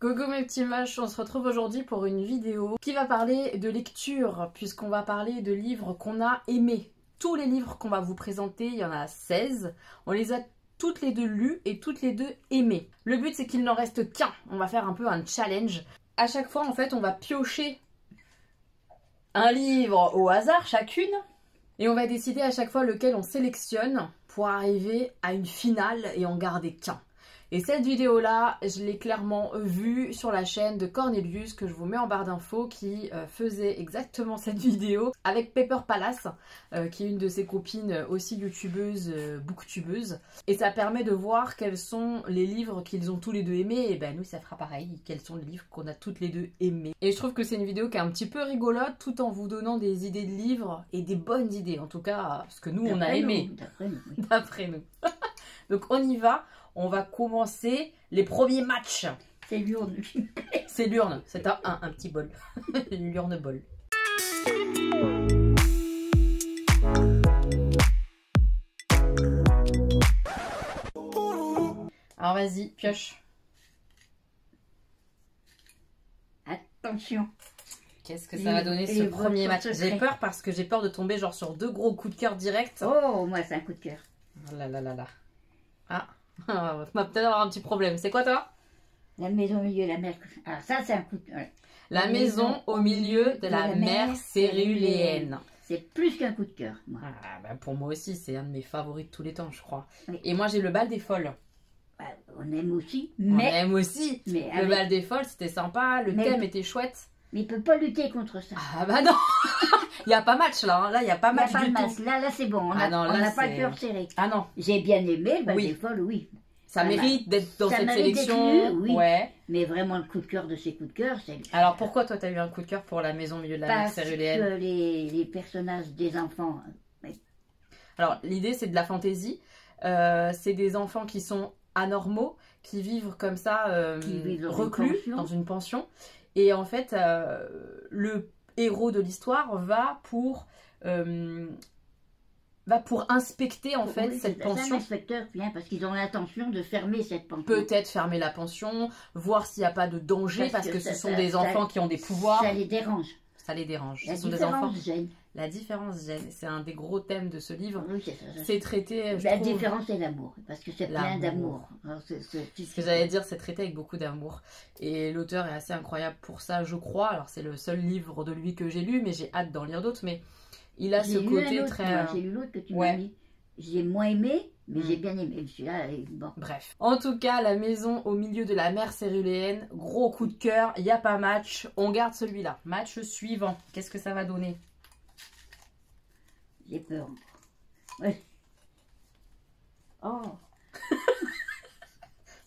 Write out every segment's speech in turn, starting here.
Coucou mes petits moches, on se retrouve aujourd'hui pour une vidéo qui va parler de lecture, puisqu'on va parler de livres qu'on a aimés. Tous les livres qu'on va vous présenter, il y en a 16, on les a toutes les deux lus et toutes les deux aimés. Le but c'est qu'il n'en reste qu'un, on va faire un peu un challenge. À chaque fois en fait on va piocher un livre au hasard chacune, et on va décider à chaque fois lequel on sélectionne pour arriver à une finale et en garder qu'un. Et cette vidéo-là, je l'ai clairement vue sur la chaîne de Cornelius, que je vous mets en barre d'infos, qui faisait exactement cette vidéo avec Pepper Palace, qui est une de ses copines aussi youtubeuse, booktubeuse. Et ça permet de voir quels sont les livres qu'ils ont tous les deux aimés. Et ben nous, ça fera pareil, quels sont les livres qu'on a toutes les deux aimés. Et je trouve que c'est une vidéo qui est un petit peu rigolote, tout en vous donnant des idées de livres, et des bonnes idées, en tout cas, ce que nous, on a aimé. D'après nous. Oui. D'après nous. Donc on y va. On va commencer les premiers matchs. C'est l'urne. C'est l'urne. C'est un petit bol. L'urne bol. Alors vas-y, pioche. Attention. Qu'est-ce que ça va donner ce premier match? J'ai peur parce que j'ai peur de tomber genre sur deux gros coups de cœur directs. Oh, moi c'est un coup de cœur. Oh là là là là. Ah. On va peut-être avoir un petit problème. C'est quoi toi? La maison au milieu de la mer. Ah, ça c'est un coup de cœur. La maison au milieu de la mer céruléenne. C'est plus qu'un coup de cœur. Ah, bah pour moi aussi, c'est un de mes favoris de tous les temps, je crois. Oui. Et moi j'ai le bal des folles. Bah, on aime aussi, On mais aime aussi. mais Le avec- bal des folles, c'était sympa. Le thème était chouette. il peut pas lutter contre ça. Ah bah non. Il n'y a pas match là. Hein. Là, il n'y a pas Il y a match pas du de tout. masse. Là c'est bon. On Ah non, là, n'a pas c'est- le cœur serré. Ah non. J'ai bien aimé le bal Oui. des folles, oui. Ça mérite d'être dans ça cette mérite d'être sélection. lu, oui. Ouais. Mais vraiment le coup de cœur de ces coups de cœur, c'est... Alors pourquoi toi t'as eu un coup de cœur pour la maison au milieu de la mer Parce céruléenne? que les personnages des enfants... Alors l'idée c'est de la fantaisie. C'est des enfants qui sont anormaux, qui vivent comme ça, Qui vivent dans une reclus pension. dans une pension. Et en fait, le héros de l'histoire va pour inspecter en fait Oui, cette c'est un pension. inspecteur vient parce qu'ils ont l'intention de fermer cette pension. Peut-être fermer la pension, voir s'il n'y a pas de danger, parce que ce sont des enfants qui ont des pouvoirs. Ça les dérange. Ça les dérange. La Ce sont des enfants. différence gêne. La différence gêne. C'est un des gros thèmes de ce livre. Oui, c'est ça. C'est traité. Je La trouve, différence c'est l'amour, parce que c'est plein L'amour. d'amour. ce que j'allais dire, c'est traité avec beaucoup d'amour. Et l'auteur est assez incroyable pour ça, je crois. Alors, c'est le seul livre de lui que j'ai lu, mais j'ai hâte d'en lire d'autres. Mais il a ce côté très. J'ai lu l'autre que tu Ouais. m'as mis. J'ai moins aimé, mais Mm. j'ai bien aimé. Celui-là, bon. Bref. En tout cas, la maison au milieu de la mer céruléenne, gros coup de cœur, il n'y a pas match. On garde celui-là. Match suivant. Qu'est-ce que ça va donner? J'ai peur. Ouais. Oh,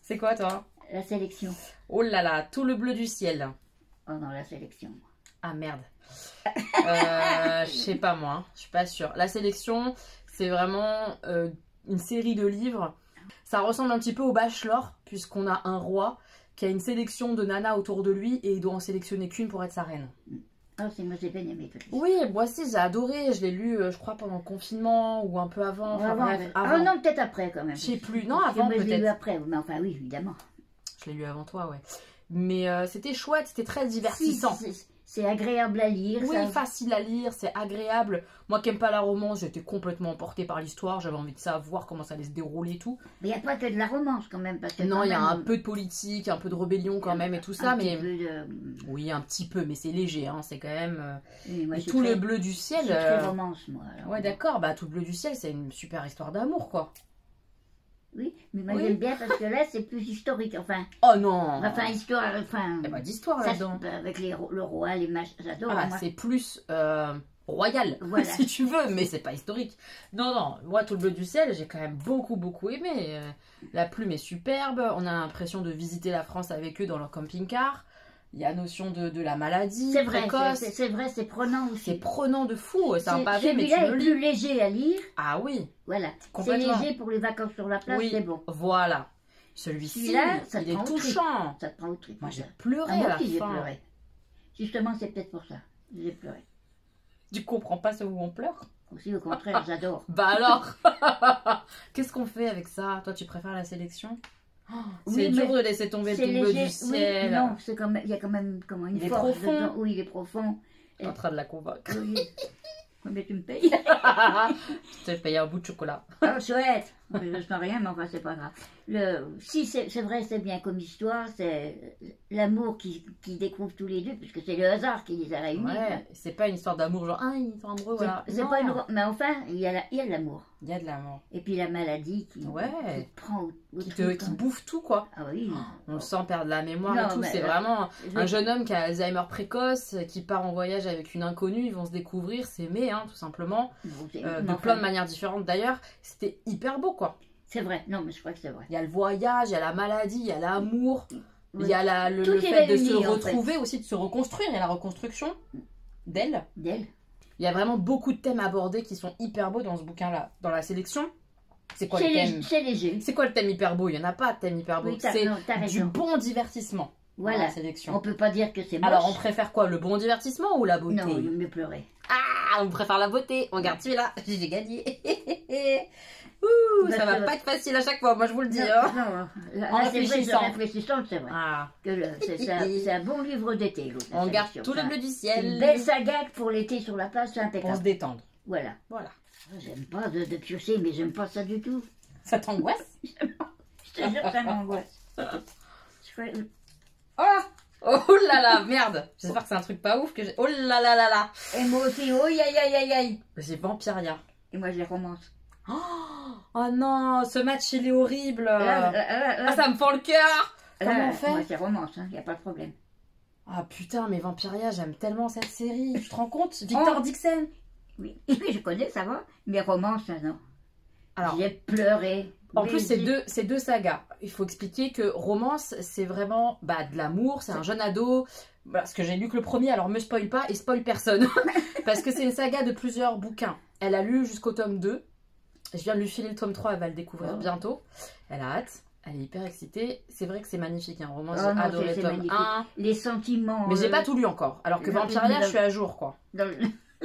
C'est quoi, toi? la sélection. Oh là là, tout le bleu du ciel. Oh non, la sélection. Ah merde. Je sais pas moi, hein. Je suis pas sûre. La sélection, c'est vraiment une série de livres. Ça ressemble un petit peu au Bachelor, puisqu'on a un roi qui a une sélection de nanas autour de lui et il doit en sélectionner qu'une pour être sa reine. Oh, c'est moi j'ai bien aimé. Peut-être. Oui, moi aussi j'ai adoré. Je l'ai lu, je crois, pendant le confinement ou un peu avant. Enfin, bref, ouais. avant. Oh non, peut-être après quand même. Je sais plus. Non, Parce que avant moi, je l'ai lu peut-être. après, mais enfin oui, évidemment. Je l'ai lu avant toi, ouais. Mais c'était chouette, c'était très divertissant. C'est agréable à lire. Oui, ça... facile à lire, c'est agréable. Moi qui n'aime pas la romance, j'étais complètement emportée par l'histoire. J'avais envie de savoir comment ça allait se dérouler et tout. Mais il n'y a pas que de la romance quand même. Parce que Non, quand il y a même, un peu de politique, un peu de rébellion quand même et tout ça. un Mais petit peu de... oui, un petit peu, mais c'est léger. Hein, c'est quand même Oui, moi, et je suis tout très- le bleu du je ciel. suis très romance, moi. alors. Ouais, d'accord. Bah, tout le bleu du ciel, c'est une super histoire d'amour, quoi. Oui, mais moi Oui. j'aime bien parce que là c'est plus historique. Oh non. Histoire. Il n'y a pas d'histoire ça, là-dedans. avec le roi, les machins, j'adore. Ah, moi. c'est plus royal, Voilà. si tu veux, mais c'est pas historique. Non, non, moi, tout le bleu du ciel, j'ai quand même beaucoup aimé. La plume est superbe, on a l'impression de visiter la France avec eux dans leur camping-car. Il y a notion de la maladie C'est vrai, précoce. c'est vrai, c'est prenant C'est aussi. prenant de fou, c'est un pavé, mais tu Celui-là le est lis. plus léger à lire. Ah oui, Voilà, c'est complètement. léger pour les vacances sur la plage, Oui, c'est bon. voilà. Celui-ci, Celui-là, ça il te est prend au trip. touchant. Ça te prend au trip. Moi, j'ai ça. pleuré Ah, moi à la aussi, j'ai fin. pleuré. Justement, c'est peut-être pour ça. J'ai pleuré. Tu comprends pas ce où on pleure? Aussi, au contraire, j'adore. Bah alors. Qu'est-ce qu'on fait avec ça? Toi, tu préfères la sélection? C'est Oui, dur mais de laisser tomber c'est le tout bleu léger. du ciel. Oui, non, c'est quand même, il y a quand même comment, une Il est force profond. dedans. Oui, il est profond. En train de la convaincre. Oui. Combien tu me payes? Je t'ai payé un bout de chocolat. Oh, chouette! Je sens rien, mais enfin, c'est pas grave. Si, c'est vrai, c'est bien comme histoire, c'est l'amour qui découvre tous les deux, puisque c'est le hasard qui les a réunis. Ouais, c'est pas une histoire d'amour, genre, ah, ils sont amoureux, voilà. C'est Non, pas une... Mais enfin, il y a de l'amour. il y a de l'amour. Et puis la maladie qui Ouais. te prend au Qui truc, qui hein. bouffe tout, quoi. Ah oui. On le sent perdre la mémoire Non, et tout. mais C'est là, vraiment je- un jeune homme qui a Alzheimer précoce, qui part en voyage avec une inconnue. Ils vont se découvrir, s'aimer, hein, tout simplement. Bon, De mais plein enfin, de manières différentes d'ailleurs. C'était hyper beau, quoi. c'est vrai, non, mais je crois que c'est vrai. Il y a le voyage, il y a la maladie, il y a l'amour, il y a le Tout est fait de réuni, se en retrouver, aussi de se reconstruire. Il y a la reconstruction d'elle. D'elle. Il y a vraiment beaucoup de thèmes abordés qui sont hyper beaux dans ce bouquin-là. Dans la sélection, c'est quoi le thème? C'est léger. C'est quoi le thème hyper beau? Il n'y en a pas de thème hyper beau. Oui, C'est non, t'as du raison. bon divertissement dans la Voilà. sélection. On peut pas dire que c'est moche. Alors, on préfère quoi? Le bon divertissement ou la beauté? Non, il mieux pleurer. Ah, on préfère la beauté. On garde celui-là. J'ai gagné. Ouh, Bah, ça va ça va. pas être facile à chaque fois, moi je vous le dis. Non, Hein. non, là, En c'est vrai, réfléchissant. en réfléchissant, c'est vrai. Ah, Que c'est un bon livre d'été, l'autre. la on garde sélection. tous les Enfin, bleus du c'est une ciel belle saga pour l'été sur la plage, c'est pour se impeccable. détendre. Voilà. Voilà. J'aime pas de piocher, mais j'aime pas ça du tout. Ça t'angoisse? Je te jure, ça m'angoisse. Je fais- Oh, oh là là, merde. J'espère que c'est un truc pas ouf que j'ai. Oh là là là là. Et moi aussi, oh aïe aïe aïe aïe aïe. J'ai Vampiria. Et moi, je les romance. Oh non, ce match il est horrible. Là, Ah, ça me fend le cœur. Comment on fait? Moi, c'est romance, il n'y a pas de problème. Ah putain, mais Vampiria, j'aime tellement cette série. Tu te rends compte? Victor Oh. Dixon. Oui, oui, je connais, ça va. Mais romance, non. Alors, J'ai pleuré. en Oui, plus, j'ai- c'est deux sagas. Il faut expliquer que romance, c'est vraiment de l'amour. C'est un jeune ado. Parce que j'ai lu que le premier, alors me spoil pas et spoil personne. Parce que c'est une saga de plusieurs bouquins. Elle a lu jusqu'au tome 2. Je viens de lui filer le tome 3, elle va le découvrir Oh. bientôt. Elle a hâte. Elle est hyper excitée. C'est vrai que c'est magnifique. Hein. Romance, Oh j'ai non, adoré c'est le tome magnifique. 1. Les sentiments. Mais j'ai pas tout lu encore. Alors que non, Vampiria, mais- je suis à jour, quoi. dans le-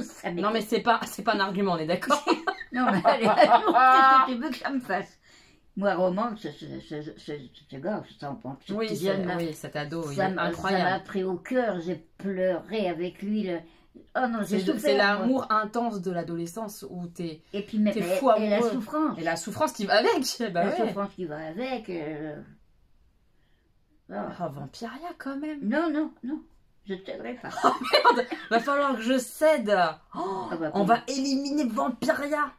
ça Non, mais c'est pas un argument, on est d'accord? Non, mais allez, qu'est-ce que tu veux que ça me fasse? Moi, romance, ce gars, ça en pense. Oui, oui, cet ado, il est Ça m'a incroyable. pris au cœur, j'ai pleuré avec lui. Oh non, j'ai souffert. C'est moi. l'amour intense de l'adolescence où t'es. Et puis même t'es fou et la amoureux. souffrance. Et la souffrance qui va avec. Bah La ouais. souffrance qui va avec. Oh, Vampiria quand même. Non, non, non. Je ne t'aiderai pas. Merde, va falloir que je cède. Oh, Ah bah, on va éliminer Vampiria.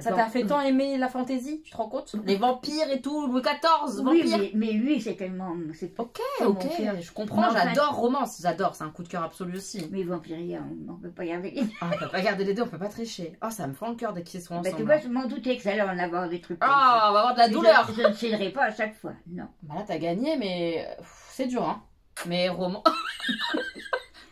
Ça t'a fait tant aimer la fantaisie, tu te rends compte? Les vampires et tout, Louis XIV, Oui, vampires. mais lui, c'est tellement. Ok, mon ok, cœur. je comprends, Mais enfin- j'adore romance, j'adore, c'est un coup de cœur absolu aussi. Mais Vampiria, on ne peut pas y arriver. Ah, on peut pas garder les deux, on peut pas tricher. Oh, ça me fend le cœur dès qu'ils sont Bah, ensemble. tu vois, je m'en doutais que ça allait en avoir des trucs. comme Ah, ça. on va avoir de la Mais douleur. Je ne céderai pas à chaque fois, non. Bah là, t'as gagné, mais c'est dur, hein. Mais roman.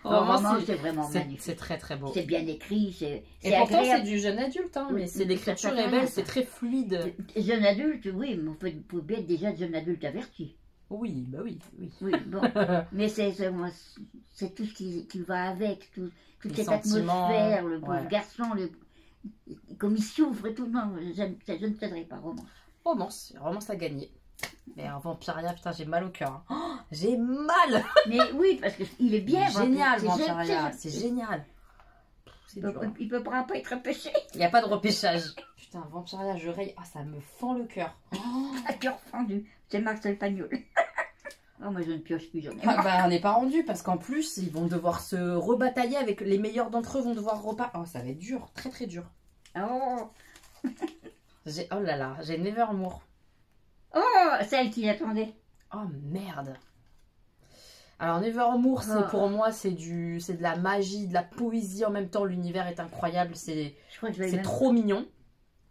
Roman, c'est vraiment c'est magnifique. très très beau. C'est bien écrit, c'est Et pourtant, c'est agréable. du jeune adulte, hein. Oui, Mais c'est ça l'écriture fait est rien, belle, ça. c'est très fluide. Jeune adulte, oui, mais on peut bien être déjà jeune adulte averti. Oui, bah oui, oui. Oui, bon. Mais moi, c'est tout ce qui va avec, toute Les cette sentiments, atmosphère, le pauvre ouais. garçon, comme il souffre et tout. Non, je ne t'aiderai pas, romance. Romance a gagné. Mais un Vampiria, putain, j'ai mal au cœur. Hein. Oh, j'ai mal. Mais oui, parce qu'il est bien. Génial, Vampire. Vampiria, c'est génial. C'est dur. hein. Il ne pourra pas être empêché. Il n'y a pas de repêchage. Putain, Vampiria, je raye. Ah, ça me fend le cœur. Oh. À cœur fendu. C'est Marcel Pagnol. Oh, moi, je ne pioche plus, j'en ai Ah, marre. bah, on n'est pas rendu parce qu'en plus, ils vont devoir se rebatailler avec les meilleurs d'entre eux, vont devoir repas. Oh, ça va être dur, très très dur. Oh, Oh là là, j'ai Nevermore. oh, celle qui attendait. Oh merde. Alors Nevermore, c'est Oh. pour moi, c'est de la magie, de la poésie en même temps. L'univers est incroyable, c'est Je crois que je vais c'est même... trop mignon.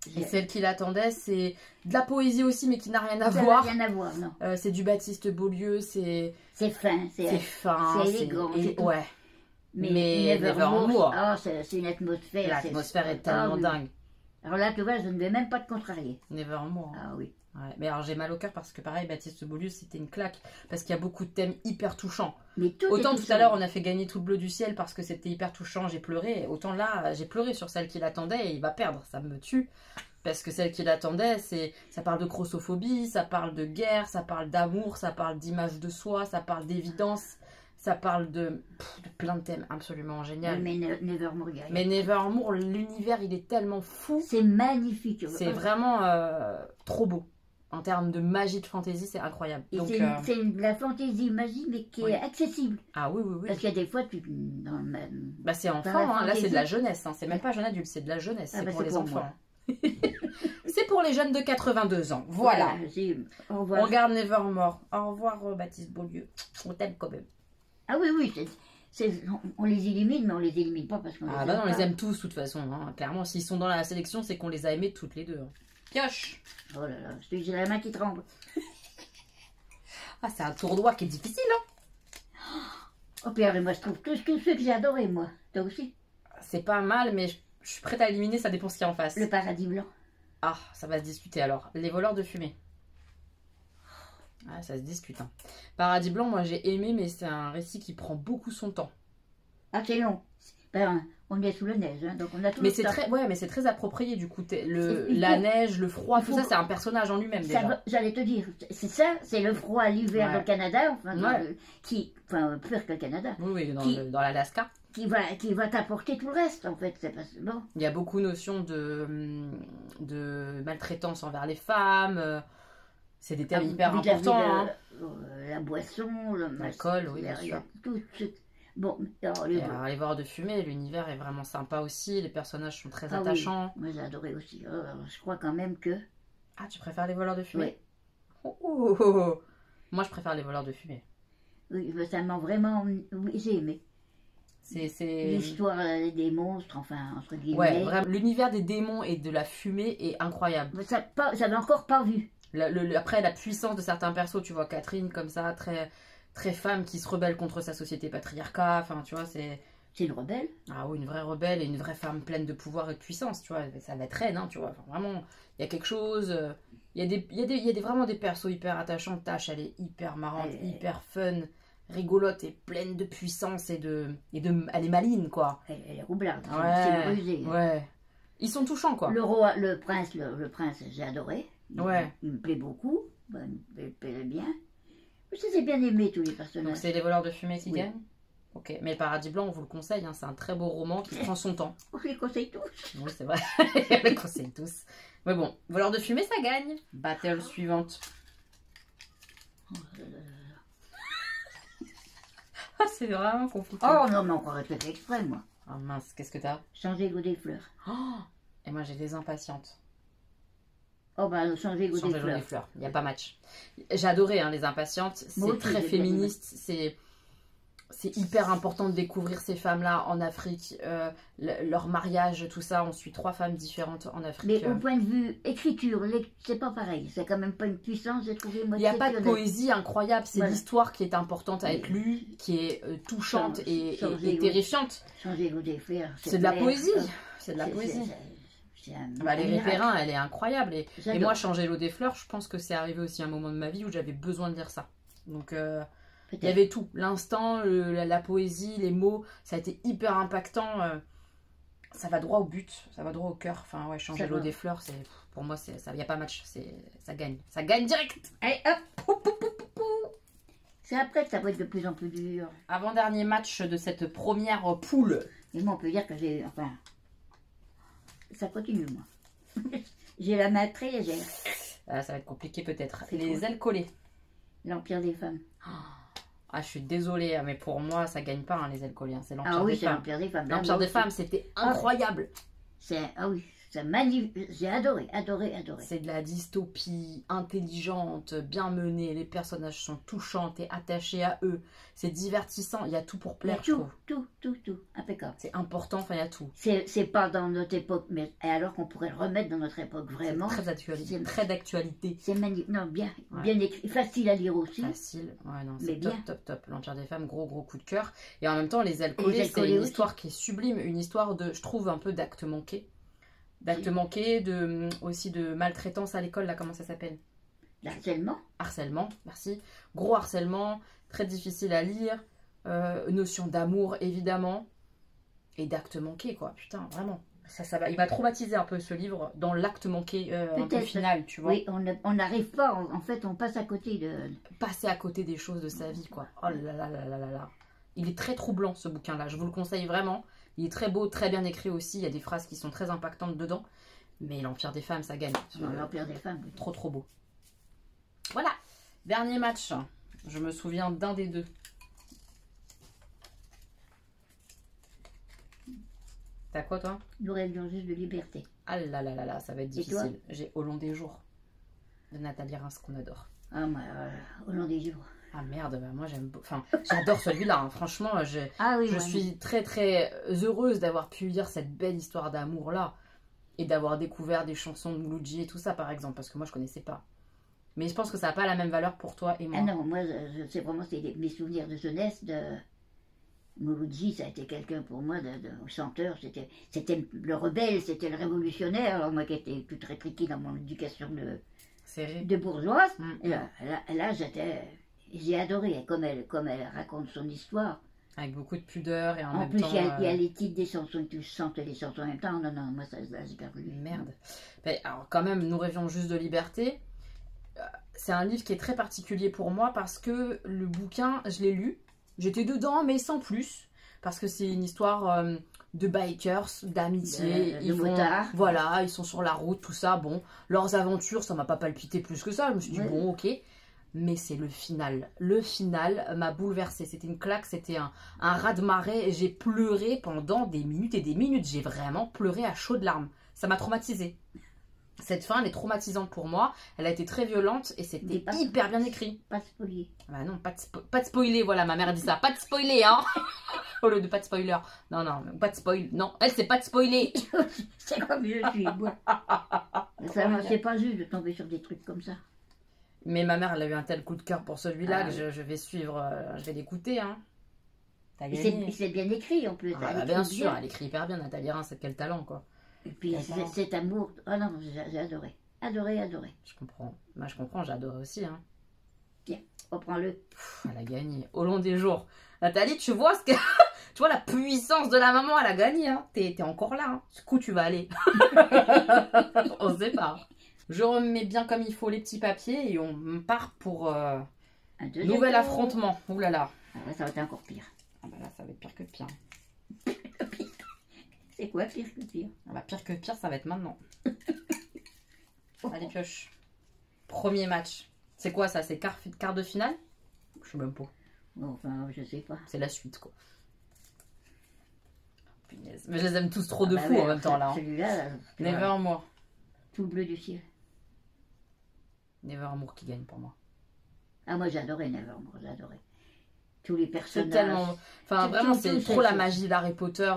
Et J'ai- celle qui l'attendait, c'est de la poésie aussi, mais qui n'a rien à Ça n'a voir. rien à voir, non. C'est du Baptiste Beaulieu, c'est C'est fin, fin, c'est élégant, c'est tout. ouais. Mais Nevermore, Nevermore, ah, c'est une atmosphère. L'atmosphère est Ah, tellement oui. dingue. Alors là, tu vois, je ne vais même pas te contrarier. Nevermore. Ah oui. Ouais. Mais alors j'ai mal au cœur parce que pareil, Baptiste Beaulieu, c'était une claque. Parce qu'il y a beaucoup de thèmes hyper touchants. Mais tout Autant est tout à touchant. l'heure on a fait gagner tout le bleu du ciel parce que c'était hyper touchant, j'ai pleuré. Autant là, j'ai pleuré sur celle qui l'attendait et il va perdre, ça me tue. Parce que celle qui l'attendait, ça parle de grossophobie, ça parle de guerre, ça parle d'amour, ça parle d'image de soi, ça parle d'évidence, ça parle de plein de thèmes absolument génial. Mais Nevermore, Mais Nevermore, l'univers, il est tellement fou. c'est magnifique. C'est vraiment trop beau. En termes de magie de fantaisie, c'est incroyable. Et Donc, c'est de la fantaisie magie, mais qui est accessible. Ah oui, oui, oui. Parce qu'il y a des fois, dans le même... Bah, c'est enfant, Dans la hein. Là c'est de la fantaisie. jeunesse, hein. C'est même pas jeune adulte, c'est de la jeunesse, Ah c'est bah, pour c'est les pour enfants. moi. C'est pour les jeunes de 82 ans, voilà. Au On revoir. regarde Nevermore. Au revoir Baptiste Beaulieu, on t'aime quand même. Ah oui, oui, on les élimine, mais on les élimine pas parce qu'on Ah les bah aime non, on les pas. aime tous de toute façon, hein. Clairement s'ils sont dans la sélection c'est qu'on les a aimés toutes les deux. Hein. Pioche. Oh là là, j'ai la main qui tremble. Ah c'est un tournoi qui est difficile, hein. Oh Pierre, et moi je trouve tous ceux que j'ai adorés, moi. Toi aussi. C'est pas mal mais je suis prête à éliminer, ça dépend ce qu'il y a en face. Le paradis blanc. Ah, ça va se discuter alors. Les voleurs de fumée. Ah, ça se discute. Hein. Paradis blanc, moi j'ai aimé, mais c'est un récit qui prend beaucoup son temps. Ah, c'est long. Ben, on est sous la neige, hein, donc on a tout Mais le c'est temps. très, ouais, mais c'est très approprié du coup. Il La faut- neige, le froid, il tout faut- ça, c'est un personnage en lui-même déjà. J'allais te dire, c'est ça, c'est le froid, l'hiver Ouais. au Canada, enfin, Ouais. enfin pire que le Canada, Oui, oui, Qui- dans l'Alaska. qui va t'apporter tout le reste, en fait. C'est pas bon. Il y a beaucoup de notions de maltraitance envers les femmes. C'est des thèmes hyper Oui, de la vie importants. de- Hein. la boisson, L'alcool, oui, bien il y a sûr. tout ce- Bon, alors, Et alors, les voleurs de fumée, l'univers est vraiment sympa aussi. Les personnages sont très Ah oui, attachants. moi j'ai adoré aussi. Alors, je crois quand même que... Ah, tu préfères les voleurs de fumée? Oui, Oh, oh, oh. Moi, je préfère les voleurs de fumée. oui, ça m'a vraiment... Oui, j'ai aimé. C'est... L'histoire des monstres, enfin, entre guillemets. Ouais, vraiment. L'univers des démons et de la fumée est incroyable. J'avais encore pas vu. Après, la puissance de certains persos, tu vois, Catherine, comme ça, très, très femme qui se rebelle contre sa société patriarcat. Enfin, tu vois, c'est... C'est une rebelle. Ah oui, une vraie rebelle et une vraie femme pleine de pouvoir et de puissance, tu vois. Ça va être reine, hein, tu vois. Enfin, vraiment, il y a quelque chose... Il y a vraiment des persos hyper attachants. Tash, elle est hyper marrante, hyper fun, rigolote et pleine de puissance elle est maligne, quoi. Elle est roublarde. C'est Ouais, rusé. ouais. Ils sont touchants, quoi. Le roi, le prince, j'ai adoré. Ouais. Il me plaît beaucoup. Ben, il me plaît bien. J'ai bien aimé tous les Donc personnages. c'est les voleurs de fumée qui Oui. gagnent. Ok, mais Paradis Blanc, on vous le conseille, hein, c'est un très beau roman qui prend son temps. Oh, je les conseille tous. Oui, c'est vrai, on le conseille tous. Mais bon, voleurs de fumée, ça gagne. Battle suivante. Ah, c'est vraiment compliqué. Oh non, mais on croirait que c'est fait exprès, moi. Oh mince, qu'est-ce que t'as? Changer le goût des fleurs. Oh, et moi j'ai des impatientes. Oh bah, changer le goût Changer des l'eau des fleurs. fleurs, il n'y a pas match. J'ai adoré hein, les impatientes, Moi c'est aussi, très j'ai bien féministe, c'est hyper important de découvrir ces femmes-là en Afrique, leur mariage, tout ça. On suit 3 femmes différentes en Afrique. Mais au point de vue écriture, c'est pas pareil. C'est quand même pas une puissance, j'ai trouvé. Il n'y a pas de poésie incroyable, c'est Voilà. l'histoire qui est importante à être lue, qui est touchante et terrifiante. Changer le goût des fleurs. C'est de la clair. poésie, Oh, c'est de la poésie. C'est un Valérie miracle. Perrin, elle est incroyable. Et J'adore. moi, changer l'eau des fleurs, je pense que c'est arrivé aussi un moment de ma vie où j'avais besoin de lire ça. Donc, il y avait tout. L'instant, la poésie, les mots, ça a été hyper impactant. Ça va droit au but, ça va droit au cœur. Enfin, ouais, changer Ça l'eau va. des fleurs, pour moi, il n'y a pas match. Ça gagne. Ça gagne direct. Allez, hop. C'est après que ça va être de plus en plus dur. Avant-dernier match de cette première poule. Et moi, on peut dire que j'ai... Enfin... Ça continue, moi. J'ai la main très légère. Ça va être compliqué peut-être. C'est Les cool. ailes collées. L'Empire des femmes. Ah, je suis désolée, mais pour moi, ça gagne pas, hein, les ailes collées. Hein. C'est l'Empire Ah oui, des c'est femmes. l'Empire des femmes. L'Empire des femmes, c'était incroyable. Ah oui, c'est magnifique. J'ai adoré, adoré, adoré. C'est de la dystopie intelligente, bien menée. Les personnages sont touchants, t'es attaché à eux. C'est divertissant, il y a tout pour Il y a plaire, je tout, trouve. tout, impeccable. C'est important, enfin, il y a tout. C'est pas dans notre époque, mais alors qu'on pourrait le remettre dans notre époque, vraiment. Très d'actualité. c'est- Très d'actualité. C'est magnifique. Non, bien, Ouais. bien écrit. Facile à lire aussi. Facile. Ouais, non, Mais c'est top, bien. top, top. L'Empire des femmes, gros, gros coup de cœur. Et en même temps, les ailes Et les collées, ailes c'est collées une aussi. histoire qui est sublime. Une histoire de, je trouve, un peu d'actes manqués. D'actes manqués, aussi de maltraitance à l'école, là, comment ça s'appelle? L'harcèlement. Harcèlement, merci. Gros harcèlement, très difficile à lire. Notion d'amour, évidemment. Et d'actes manqués, quoi. Putain, vraiment. Il m'a traumatisé un peu ce livre dans l'acte manqué un peu final, tu vois. Oui, on n'arrive pas, en fait, on passe à côté de... Passer à côté des choses de sa vie, quoi. Oh là là là là là là. Il est très troublant, ce bouquin-là. Je vous le conseille vraiment. Il est très beau, très bien écrit aussi. Il y a des phrases qui sont très impactantes dedans. Mais l'Empire des femmes, ça gagne. L'Empire des femmes. Trop, trop beau. Voilà. Dernier match. Je me souviens d'un des deux. T'as quoi, toi? Nous rêvions juste de liberté. Ah là là là là, ça va être difficile. J'ai Au long des jours de Nathalie Reims qu'on adore. Ah, moi, au long des jours. Ah merde, bah moi j'aime... Enfin, j'adore celui-là. Hein. Franchement, je suis très très heureuse d'avoir pu lire cette belle histoire d'amour-là. Et d'avoir découvert des chansons de Mouloudji et tout ça, par exemple. Parce que moi, je connaissais pas. Mais je pense que ça n'a pas la même valeur pour toi et moi. Ah non, moi, c'est vraiment mes souvenirs de jeunesse de... Mouloudji, ça a été quelqu'un pour moi, de chanteur, c'était le rebelle, c'était le révolutionnaire. Alors moi qui étais plus très triquée dans mon éducation de bourgeoise, là j'ai adoré, comme elle raconte son histoire. Avec beaucoup de pudeur et en même plus, temps... il y a les titres des chansons, tu chantes les chansons en même temps. Non, moi ça j'ai perdu. Merde. Mais alors quand même, Nous rêvions juste de liberté. C'est un livre qui est très particulier pour moi parce que le bouquin, je l'ai lu. J'étais dedans, mais sans plus. Parce que c'est une histoire de bikers, d'amitié. De motards. Voilà, ils sont sur la route, tout ça. Bon, leurs aventures, ça m'a pas palpité plus que ça. Je me suis dit, bon, ok. Mais c'est le final. Le final m'a bouleversée. C'était une claque, c'était un raz-de-marée. J'ai pleuré pendant des minutes et des minutes. J'ai vraiment pleuré à chaudes larmes. Ça m'a traumatisée. Cette fin, elle est traumatisante pour moi. Elle a été très violente et c'était hyper bien écrit. Pas de spoiler. Bah non, pas de spoiler, voilà, ma mère dit ça. Pas de spoiler, hein. Au lieu de pas de spoiler. Non, pas de spoil. Non, elle, c'est pas de spoiler. C'est comme je suis, moi. C'est pas juste de tomber sur des trucs comme ça. Mais ma mère, elle a eu un tel coup de cœur pour celui-là que je vais suivre, je vais l'écouter, hein. C'est bien écrit, en plus. Bien sûr, elle écrit hyper bien, Nathalie Reims, c'est quel talent, quoi. Et puis cet amour, oh non, j'ai adoré. Adoré. Je comprends. Moi, je comprends, j'ai adoré aussi. Hein. Tiens, reprends-le. Elle a gagné au long des jours. Nathalie, tu vois tu vois la puissance de la maman, elle a gagné. Hein. T'es encore là. Hein. Du coup, tu vas aller. On sait pas. Je remets bien comme il faut les petits papiers et on part pour un nouvel affrontement. Ouh là là. Ah, ça va être encore pire. Ah bah là, ça va être pire que pire. C'est quoi pire que pire? Ah bah pire que pire, ça va être maintenant. Allez, pioche. Premier match. C'est quoi ça? C'est quart de finale? Je sais même pas. Enfin, je sais pas. C'est la suite, quoi. Punaise. Mais je les aime tous trop de fou en même temps, là. Celui-là, Nevermore. Tout bleu du ciel. Nevermore qui gagne pour moi. Ah, moi j'adorais Nevermore, j'adorais. Tous les personnages. C'est tellement... Enfin, vraiment, c'est trop la magie d'Harry Potter,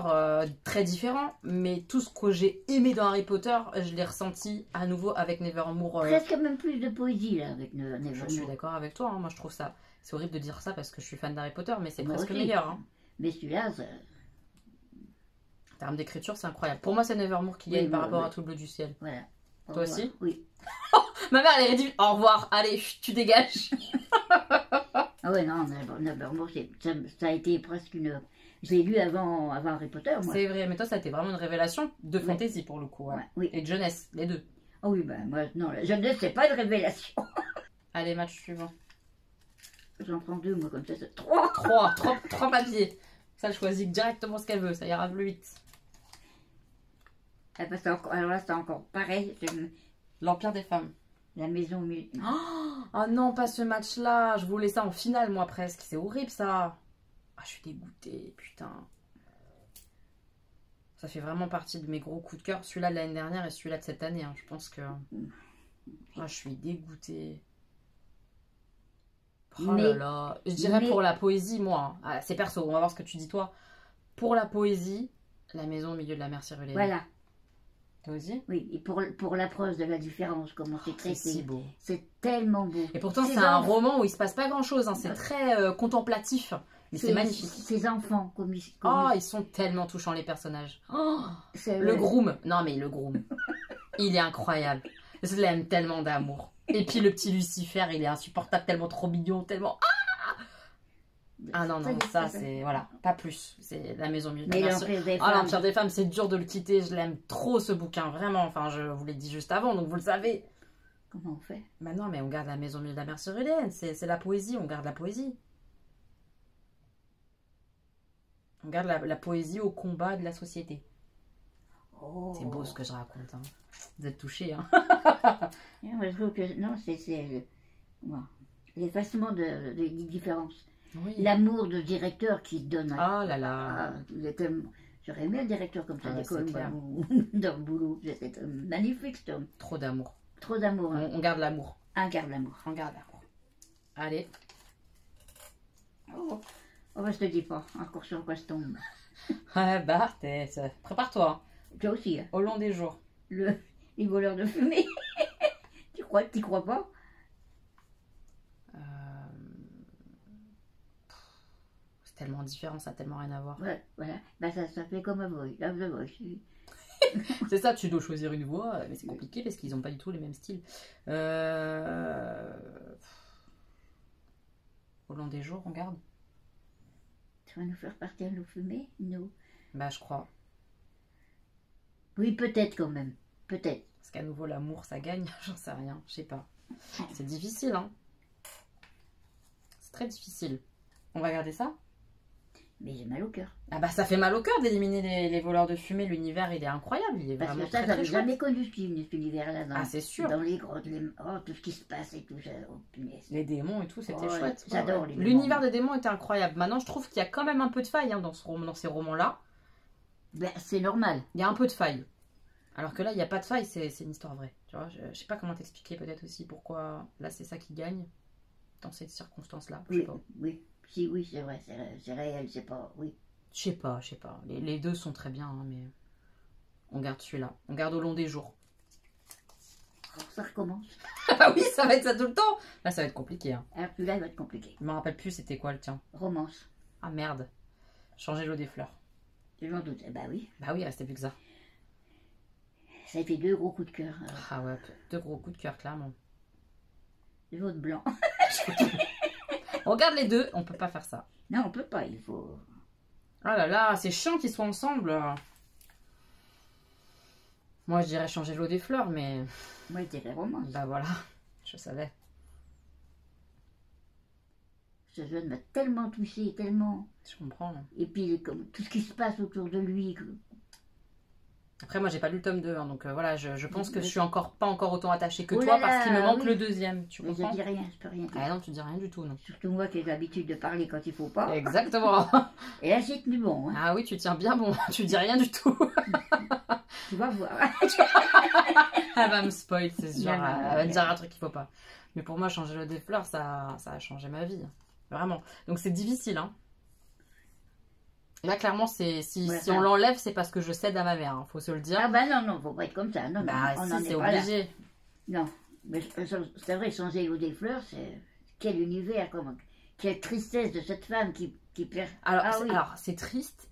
très différent. Mais tout ce que j'ai aimé dans Harry Potter, je l'ai ressenti à nouveau avec Nevermore. Presque même plus de poésie, là, avec Nevermore. Je suis d'accord avec toi, hein. Moi je trouve ça... C'est horrible de dire ça parce que je suis fan d'Harry Potter, mais c'est presque meilleur. Hein. Mais celui-là, en termes d'écriture, c'est incroyable. Pour moi, c'est Nevermore qui gagne par rapport à Tout bleu du ciel. Voilà. Toi aussi? Oui. Ma mère, elle a dit au revoir, allez, tu dégages. Ah ouais, non, Nevermore, ça a été presque une... Je l'ai lu avant Harry Potter, moi. C'est vrai, mais toi, ça a été vraiment une révélation de fantasy pour le coup. Ouais. Oui. Et de jeunesse, les deux. Ah oui, ben moi, non, la jeunesse, c'est pas une révélation. Allez, match suivant. J'en prends deux, moi, comme ça, c'est trois papiers. Ça, elle choisit directement ce qu'elle veut, ça ira plus vite. Alors là, c'est encore pareil. L'Empire des femmes. La maison... Oh non, pas ce match-là. Je voulais ça en finale, moi, presque. C'est horrible, ça. Ah, je suis dégoûtée, putain. Ça fait vraiment partie de mes gros coups de cœur. Celui-là de l'année dernière et celui-là de cette année. Hein. Je pense que... Ah, je suis dégoûtée. Oh là là. Je dirais pour la poésie, moi. Ah, c'est perso, on va voir ce que tu dis, toi. Pour la poésie, La maison au milieu de la mer Cyrulène. Voilà. Toi aussi? Oui, et pour la preuve de la différence, comment c'est traité. C'est si beau. C'est tellement beau. Et pourtant, c'est un roman où il se passe pas grand-chose. Hein. C'est très contemplatif. Mais c'est magnifique. Ces enfants, Oh, ils sont tellement touchants, les personnages. Oh, le groom. Non, mais le groom. Il est incroyable. Je l'aime tellement d'amour. Et puis le petit Lucifer, il est insupportable, tellement trop mignon, tellement... Ah, Ah non, non, ça c'est... Voilà, pas plus. C'est La Maison au milieu de la Mais mer. l'Empire des Ah, femmes. l'Empire des femmes, c'est dur de le quitter. Je l'aime trop ce bouquin, vraiment. Enfin, je vous l'ai dit juste avant, donc vous le savez. Comment on fait? Bah non, mais on garde La Maison au milieu de la mer sur Hélène. C'est la poésie, on garde la poésie. On garde la poésie au combat de la société. Oh. C'est beau ce que je raconte. Hein. Vous êtes touchés, hein. Moi, je trouve que non, c'est l'effacement des différences. Oui. L'amour de directeur qui donne. Oh là là. J'aurais aimé un directeur comme ça Ah ouais, d'école c'est clair. dans le boulot. C'était magnifique cet homme. Trop d'amour. Trop d'amour. Hein. On garde l'amour. Un garde l'amour. On garde l'amour. Allez. Oh, bah, je te dis pas. Encore sur quoi je tombe. Ouais, bah, prépare-toi. Toi aussi. Hein. Au long des jours. Les voleurs de fumée. T'y crois pas? C'est tellement différent, ça a tellement rien à voir. Ouais, voilà. Bah, ça fait comme un voix. La voix. C'est ça, tu dois choisir une voix, mais c'est compliqué parce qu'ils n'ont pas du tout les mêmes styles. Au long des jours, on garde. Tu vas nous faire partir nos fumées? Nous. Bah, je crois. Oui, peut-être quand même. Peut-être. Parce qu'à nouveau, l'amour, ça gagne. J'en sais rien, je sais pas. C'est difficile, hein. C'est très difficile. On va garder ça? Mais j'ai mal au cœur. Ah bah ça fait mal au cœur d'éliminer les voleurs de fumée. L'univers, il est incroyable. Il est Parce vraiment que ça, très, j'avais très chouette. jamais connu cet univers-là. Ah, c'est sûr. Dans les grottes, tout ce qui se passe et tout ça. Oh, punaise. Les démons et tout, c'était Oh, chouette. j'adore les démons. L'univers des démons était incroyable. Maintenant, je trouve qu'il y a quand même un peu de faille hein, dans ces romans-là. Ben, c'est normal. Il y a un peu de faille. Alors que là, il n'y a pas de faille, c'est une histoire vraie. Tu vois, je sais pas comment t'expliquer peut-être aussi pourquoi là, c'est ça qui gagne dans ces circonstances-là. Je sais Oui, pas. oui. Si, oui, c'est vrai. C'est réel, c'est pas... Oui. Je sais pas, je sais pas. Les deux sont très bien, hein, mais on garde celui-là. On garde Au long des jours. Alors, ça recommence. Ah oui, ça va être ça tout le temps. Là, ça va être compliqué. Hein. Alors, celui-là, il va être compliqué. Je me rappelle plus c'était quoi le tien. Romance. Ah merde. Changer l'eau des fleurs. Je m'en doute. Bah oui. Bah oui, restait plus que ça. Ça a fait 2 gros coups de cœur. Ah ouais, 2 gros coups de cœur, clairement. Le vôtre blanc. On regarde les deux, on peut pas faire ça. Non, on peut pas. Il faut... Ah là là, c'est chiant qu'ils soient ensemble. Moi, je dirais changer l'eau des fleurs, mais... Moi, je dirais romance. Bah voilà, je savais. Ce jeune m'a tellement touché, tellement... Je comprends. Et puis, comme tout ce qui se passe autour de lui... Après, moi, j'ai pas lu le tome 2, hein, donc voilà, je pense que je suis pas encore autant attachée que Oh toi là parce qu'il me là, manque oui. le deuxième. Tu Mais je comprends? dis rien, je peux rien dire. Ah non, tu dis rien du tout, non. Surtout moi qui ai l'habitude de parler quand il faut pas. Exactement. Et là, j'ai tenu bon. Hein. Ah oui, tu tiens bien bon, tu dis rien du tout. Tu vas voir. Elle va me spoil, c'est sûr. Non, non, Elle va me non. dire un truc qu'il faut pas. Mais pour moi, changer l'eau des fleurs, ça a changé ma vie. Vraiment. Donc c'est difficile, hein. Là, clairement, si on l'enlève, c'est parce que je cède à ma mère, hein, faut se le dire. Ah bah non, non, faut pas être comme ça. Non, Bah non, on si, n'en c'est est pas là. obligé. Non, mais c'est vrai, changer l'eau des fleurs, c'est... Quel univers, comment... Quelle tristesse de cette femme qui perd... Alors, Ah oui. c'est triste,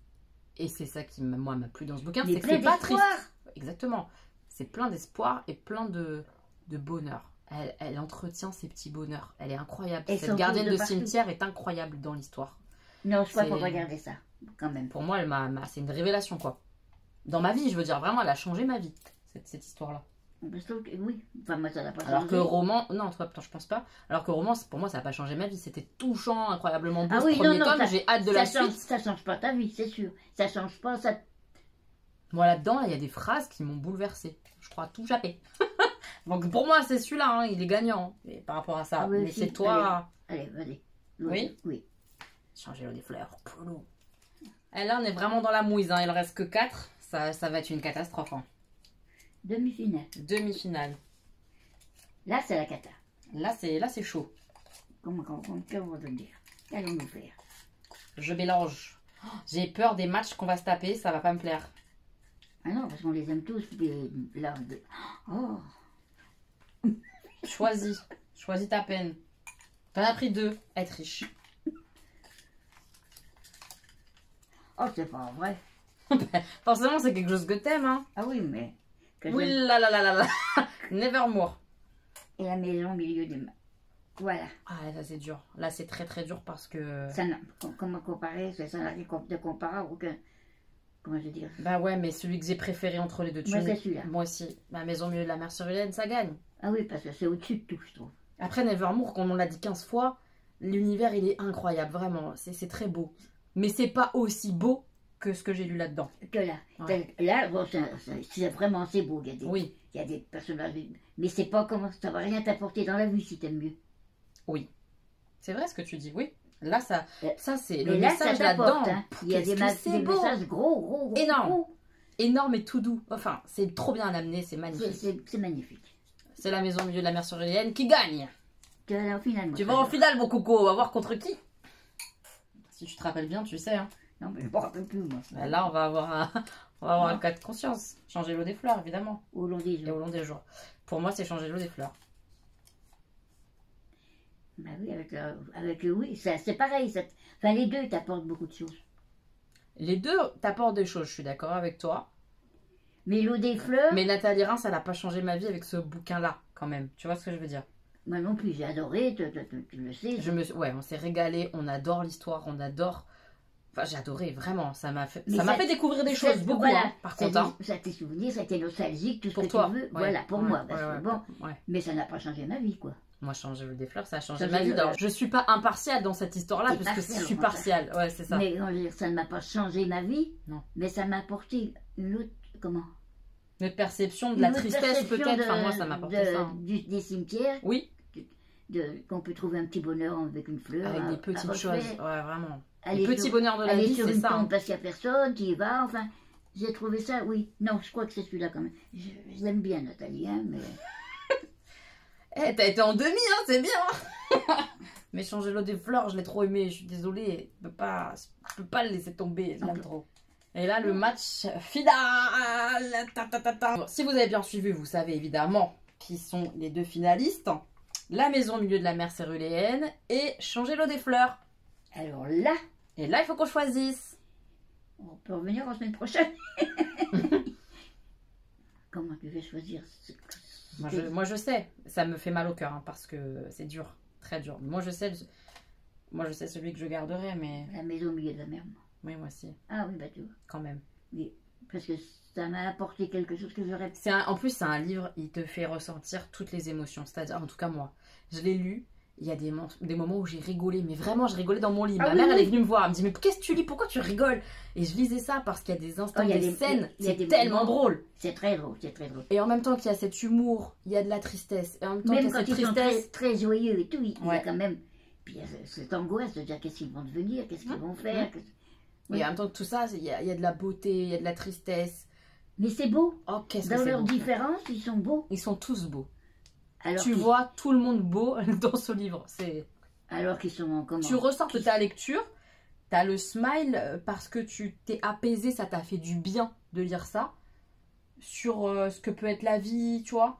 et c'est ça qui, moi, m'a plu dans ce bouquin, Mais c'est que plein c'est pas triste. d'espoir. Exactement. C'est plein d'espoir et plein de bonheur. Elle entretient ses petits bonheurs. Elle est incroyable. Et Cette son gardienne tour de de partout. cimetière est incroyable dans l'histoire. Non, je crois C'est- qu'on va garder ça, quand même. Pour moi, c'est une révélation, quoi. Dans ma vie, je veux dire, vraiment, elle a changé ma vie, cette histoire-là. Je trouve que oui, enfin moi ça n'a pas Alors changé. que roman, non, toi, je pense pas. Alors que roman, pour moi, ça n'a pas changé ma vie. C'était touchant, incroyablement beau. Ah ce oui, premier non, tome, ça- j'ai hâte de la suite. Ça change pas ta vie, c'est sûr. Ça change pas, ça... Moi, là-dedans, il y a des phrases qui m'ont bouleversée. Je crois tout jappé. Donc, pour moi, c'est celui-là, hein, il est gagnant. Et par rapport à ça. Ah oui, Mais si, c'est toi. Allez, vas-y. Oui. Oui. Changer l'eau des fleurs. Poulou. Et là, on est vraiment dans la mouise. Hein. Il reste que 4. Ça va être une catastrophe. Hein. Demi-finale. Demi-finale. Là, c'est la cata. Là, c'est chaud. Comment on va te dire? Qu'allons-nous faire? Je mélange. Oh, j'ai peur des matchs qu'on va se taper. Ça va pas me plaire. Ah non, parce qu'on les aime tous. Puis là, oh, Choisis. Choisis ta peine. T'en as pris 2. Être riche. oh c'est pas vrai. Forcément, c'est quelque chose que t'aimes. Hein. Ah oui, mais... que Oui, j'aime- là là là là là. Nevermore. Et la maison au milieu des mains. Voilà. Ah, ça c'est dur. Là, c'est très très dur parce que... Comment comparer? Ça n'a rien de comparable, aucun... Comment je veux dire? Bah ouais, mais celui que j'ai préféré entre les deux. Moi, c'est celui-là. Moi aussi. Ma maison au milieu de la mer Ceruléenne, ça gagne. Ah oui, parce que c'est au-dessus de tout, je trouve. Après, Nevermore, comme on l'a dit 15 fois, l'univers, il est incroyable, vraiment. C'est très beau. Mais c'est pas aussi beau que ce que j'ai lu là-dedans. Que là. Ouais. Là, bon, c'est vraiment assez beau. Il y a des, Oui. il y a des personnages. Mais c'est pas comment ça va rien t'apporter dans la vue si t'aimes mieux. Oui. C'est vrai ce que tu dis, oui. Là, ça c'est le Mais là, message ça là-dedans. t'apporte. Hein. Il y a des messages gros. Énorme. Gros. Énorme et tout doux. Enfin, c'est trop bien amené, c'est magnifique. C'est magnifique. C'est la maison au milieu de la mer Ceruléenne qui gagne. Tu vas aller en finale. Tu vas en finale, mon coco. On va voir contre qui. Si tu te rappelles bien, tu sais. Hein. Non, mais je ne me rappelle plus, moi. Là, on va avoir un cas de conscience. Changer l'eau des fleurs, évidemment. Au long des jours. Et au long des jours. Pour moi, c'est changer l'eau des fleurs. Bah oui, oui, c'est pareil. Enfin, les deux t'apportent beaucoup de choses. Les deux t'apportent des choses, je suis d'accord avec toi. Mais l'eau des fleurs... Mais Nathalie Reims, elle n'a pas changé ma vie avec ce bouquin-là, quand même. Tu vois ce que je veux dire? Moi non plus, j'ai adoré, tu le sais. Ouais, on s'est régalé, on adore l'histoire, on adore... Enfin, j'ai adoré, vraiment. Ça m'a fait découvrir des choses, beaucoup, voilà, hein, par contre. Hein. Ça t'est souvenir, ça a été nostalgique, tout ce pour que toi. tu veux. Ouais, voilà, pour moi. Parce que bon, ouais. mais ça n'a pas changé ma vie, quoi. Moi, changer l'eau des fleurs, ça a changé ma vie. Alors, je suis pas impartiale dans cette histoire-là, puisque je suis partiale. Ouais, c'est ça. Mais ça ne m'a pas changé ma vie, non. Mais ça m'a apporté une autre... Comment? Une perception de la tristesse, peut-être. Enfin, moi, ça m'a apporté ça. Hein. Des cimetières. Oui. Qu'on peut trouver un petit bonheur avec une fleur. Avec des petites choses. Ouais, vraiment. Les petits bonheurs de la vie, c'est ça. Parce qu'il n'y a personne, tu y vas, enfin... J'ai trouvé ça, oui. Non, je crois que c'est celui-là quand même. Je l'aime bien, Nathalie, hein, mais... Eh, t'as été en demi, hein, c'est bien. Mais changer l'eau des fleurs, je l'ai trop aimé. Je suis désolée. Je peux pas le laisser tomber. Je l'aime trop. Et là, le match final. Si vous avez bien suivi, vous savez évidemment qui sont les deux finalistes. La maison au milieu de la mer Ceruléenne et changer l'eau des fleurs. Alors là... Et là, il faut qu'on choisisse. On peut revenir en semaine prochaine. Comment tu veux choisir? Moi, je sais. Ça me fait mal au cœur, hein, parce que c'est dur. Très dur. Moi, je sais celui que je garderai, mais... La maison au milieu de la mer. Oui, moi aussi. Ah oui, bah tu vois. Quand même. Oui, parce que ça m'a apporté quelque chose que j'aurais... En plus, c'est un livre, il te fait ressentir toutes les émotions. C'est-à-dire, en tout cas, moi, je l'ai lu. Il y a des moments où j'ai rigolé, mais vraiment, je rigolais dans mon lit. Ma mère, elle est venue me voir, elle me dit, mais qu'est-ce que tu lis? Pourquoi tu rigoles? Et je lisais ça parce qu'il y a des instants, des scènes, c'est tellement drôle. C'est très drôle, c'est très drôle. Et en même temps qu'il y a cet humour, il y a de la tristesse. Et en même temps, même quand ils sont très joyeux et tout, il y a quand même... Puis il y a cette angoisse de dire qu'est-ce qu'ils vont devenir, qu'est-ce qu'ils vont faire. Et en même temps que tout ça, il y a de la beauté, il y a de la tristesse. Mais c'est beau. Oh, qu'est-ce que c'est beau. Dans leurs différences, ils sont beaux. Ils sont tous beaux. Alors tu vois tout le monde beau dans ce livre. Alors qu'ils sont comment? Tu ressors de ta lecture, tu as le smile parce que tu t'es apaisé, ça t'a fait du bien de lire ça. Sur ce que peut être la vie, tu vois.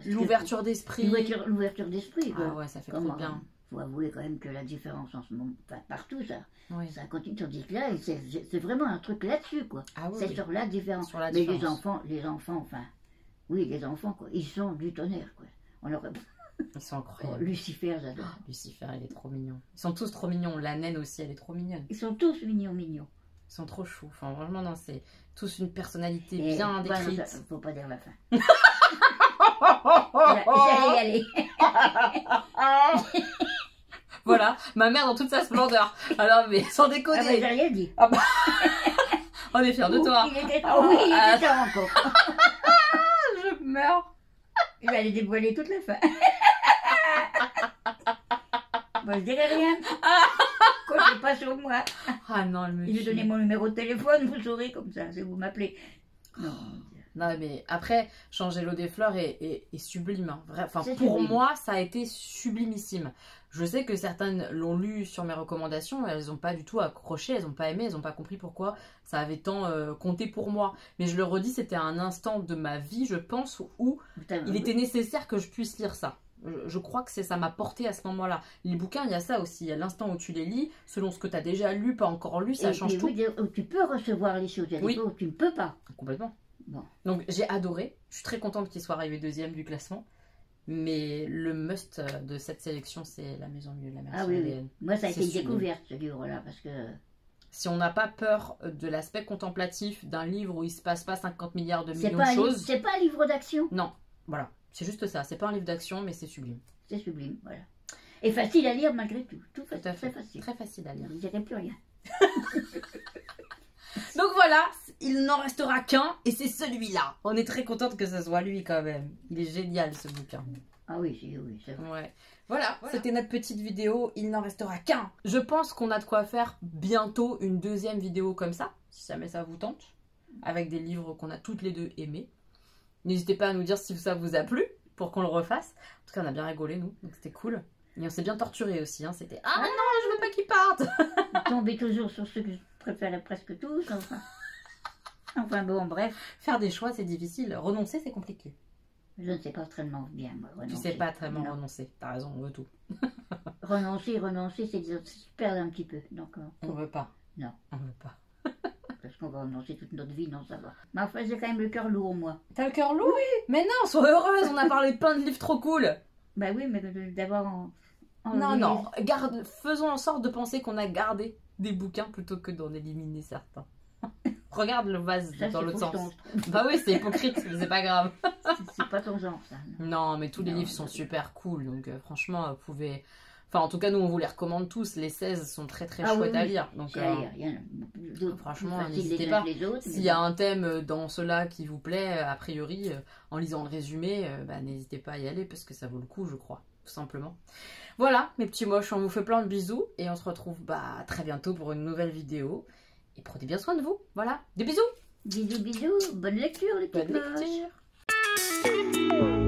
L'ouverture d'esprit. L'ouverture d'esprit. Ah ouais, ça fait trop bien. Il faut avouer quand même que la différence en ce moment, enfin, partout ça, oui. Ça continue, tandis que là, c'est vraiment un truc là-dessus, quoi. Ah oui, c'est sur la différence. Sur la Mais différence. les enfants, enfin, oui, les enfants, quoi, ils sont du tonnerre, quoi. On aurait... Ils sont incroyables. Lucifer, j'adore. Lucifer, il est trop mignon. Ils sont tous trop mignons. La naine aussi, elle est trop mignonne. Ils sont tous mignons. Ils sont trop choux. Enfin, vraiment, non, c'est tous une personnalité bien décrite. Non, faut pas dire la fin. J'allais y aller. Voilà, ma mère dans toute sa splendeur. Alors, mais sans déconner. Ah bah, j'ai rien dit. Ah bah... On est fiers de toi. Il était temps encore. Je meurs. Je vais aller dévoiler toute la fin. Moi, je dirai rien. Comptez pas sur moi. Ah non, elle me tue. Il lui donnait mon numéro de téléphone, vous saurez comme ça, si vous m'appelez. Non. Non, mais après, changer l'eau des fleurs est sublime. Hein. Enfin, pour sublime. moi, ça a été sublimissime. Je sais que certaines l'ont lu sur mes recommandations, elles n'ont pas du tout accroché, elles n'ont pas aimé, elles n'ont pas compris pourquoi ça avait tant compté pour moi. Mais je le redis, c'était un instant de ma vie, je pense, où il était nécessaire que je puisse lire ça. Je crois que ça m'a porté à ce moment-là. Les bouquins, il y a ça aussi. Il y a l'instant où tu les lis, selon ce que tu as déjà lu, pas encore lu, ça change tout. Oui, tu peux recevoir les choses, il y a des fois où tu ne peux pas. Complètement. Bon. Donc j'ai adoré. Je suis très contente qu'il soit arrivé deuxième du classement. Mais le must de cette sélection, c'est La Maison au milieu de la mer. Ah oui, oui. Moi, ça a été une sublime. découverte, ce livre-là, parce que... Si on n'a pas peur de l'aspect contemplatif d'un livre où il se passe pas 50 milliards de millions de C'est choses... pas un livre d'action. Non, voilà. C'est juste ça. C'est pas un livre d'action, mais c'est sublime. C'est sublime, voilà. Et facile à lire malgré tout. Tout à fait. Très facile. Très facile à lire. Je ne dirais plus rien. Donc voilà, il n'en restera qu'un, et c'est celui-là. On est très contente que ce soit lui quand même. Il est génial ce bouquin. Ah oui, c'est vrai. Ouais. Voilà, c'était notre petite vidéo. Il n'en restera qu'un. Je pense qu'on a de quoi faire bientôt une deuxième vidéo comme ça, si jamais ça vous tente, avec des livres qu'on a toutes les deux aimés. N'hésitez pas à nous dire si ça vous a plu pour qu'on le refasse. En tout cas, on a bien rigolé nous, donc c'était cool. Et on s'est bien torturé aussi. Hein. C'était ah non, je veux pas qu'il parte. Tomber toujours sur ceux que je préférais presque tous. Enfin bon, bref. Faire des choix, c'est difficile. Renoncer, c'est compliqué. Je ne sais pas très bien, moi, renoncer. Tu sais pas très bien Non. renoncer. T'as raison, on veut tout. Renoncer, c'est se perdre un petit peu. Donc, On veut pas. Non. On veut pas. parce qu'on va renoncer toute notre vie, non, ça va. Mais enfin, j'ai quand même le cœur lourd, moi. T'as le cœur lourd? Oui. Mais non, sois heureuse, on a parlé de plein de livres trop cool. Bah oui, mais d'avoir Non, faisons en sorte de penser qu'on a gardé des bouquins plutôt que d'en éliminer certains. Regarde le vase Ça, dans l'autre sens. ton- Bah oui, c'est hypocrite, mais c'est pas grave. C'est pas ton genre, ça. non. Non, mais tous les Non, livres sont super cool, donc franchement, vous pouvez... Enfin, en tout cas, nous, on vous les recommande tous. Les 16 sont très très Ah oui, chouettes à oui. lire. Donc, C'est à lire, il y en a d'autres franchement, plus faciles n'hésitez les uns pas. que les autres. s'il y a un thème dans ceux-là qui vous plaît, a priori, en lisant le résumé, bah, n'hésitez pas à y aller parce que ça vaut le coup, je crois, tout simplement. Voilà, mes petits moches, on vous fait plein de bisous et on se retrouve très bientôt pour une nouvelle vidéo. Et prenez bien soin de vous. Voilà, des bisous. Bisous, bisous. Bonne lecture, les petites Bonne moches. lecture.